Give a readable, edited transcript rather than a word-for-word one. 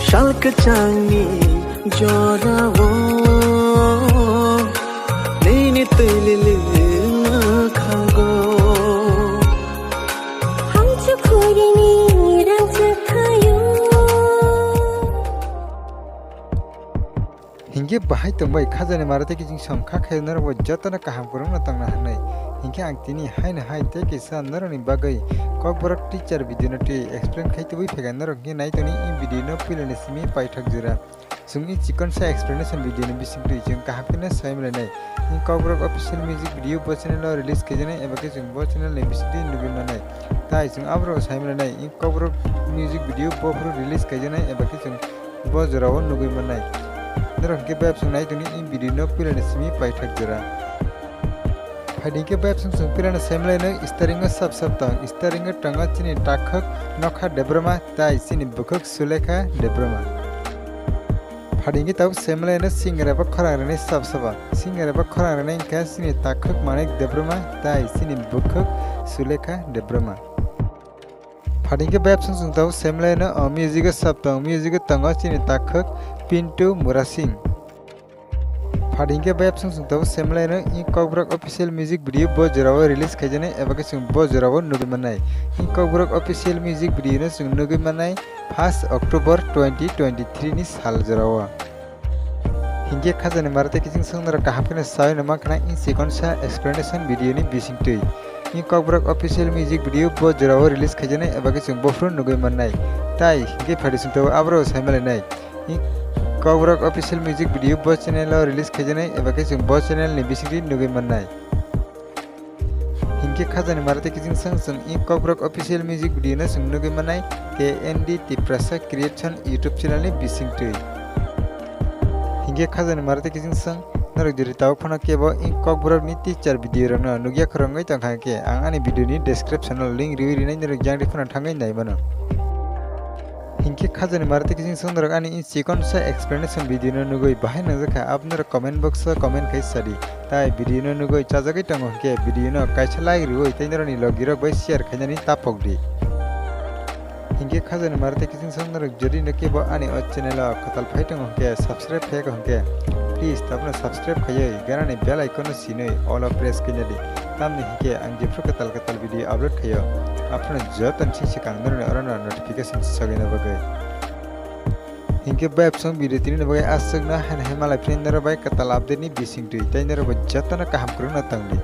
Shalkacangni jorawo Nini tulili khango Hangchu khorini rangcha khayo Hinge bahai tongbai khajane marate ki jing som kha khayo nar bo jatana kaham kurung na tangna hanai Hinge angtini haina hai te kisa narani bagai kokborok teacher video nati explain khaite bui phega narok ge nai toni in video no pilane simi paithak jura sungni chicken sa explanation video ni bising tu jeng kahapina saimle nai in kokborok official music video bo channel lo release kejane eba ke jeng bo channel ni bising nugi manai tai jeng abro saimle nai in kokborok music video bo pro release kejane eba ke jeng bo jora won nugi manai narok ge bab sung nai toni in video no pilane simi paithak jura Hading ke bab sung pirana semlaina staring sab tang staring tanga chini takhak nokha debrama tai chini bukhak sulekha debrama Hading ke tab semlaina singera ba khorang singera ba khorang ka chini takhak manik debrama tai chini bukhak sulekha debrama Hading ke bab sung tab semlaina music sab tanga chini takhak pintu murasing Hadingke bab sung tabo semlaina in kokborok official music video bo jorawo release khaijane eba ke sung bo jorawo nugi manai in kokborok official music video no sung nugi manai 1 October 2023 ni sal jorawo hinge khajane marate kising sung nara kahapina sai nama kana in second sa explanation video ni bising tui in kokborok official music video bo jorawo release khaijane eba ke sung bo fru nugi manai tai hinge phadi sung tabo abro saimale nai kokborok official music video bo channel lo release khaijane eba ke jeng bo channel ni bisingri nugi mannai hinge khajane marate kijing sang in kokborok official music video na sung nugi mannai KND Tiprasa Creation YouTube channel ni bisingtui hinge khajane marate kijing sang narok diri taw phona kebo in kokborok ni teacher video rang na nugya khorangai tangkha ke ang ani video ni description lo link riwi rinai narok jang phona thangai nai mano Hinke khajane marate kising sundarok ani in second sa explanation video no nugoi bahai najaka apnar comment box sa comment kai sadi tai video no nugoi chajagai tango ke video no kaisa like rioi tainarani logirok bai share khainani tapokdi Hinke khajane marate kising sundarok jodi no kebo ani o channel kotal phaitango ke subscribe phek honke please tapna subscribe khayai garani bell icon no sinoi all of press kinadi tamni hinke ang jepro kotal video upload khayo apna jatan sisi kangdar arana notification sagena bagai hinke bab song video tini bagai asagna han himalay friend nara bai katal update ni bising tui tai nara jatana kaham kuruna tangli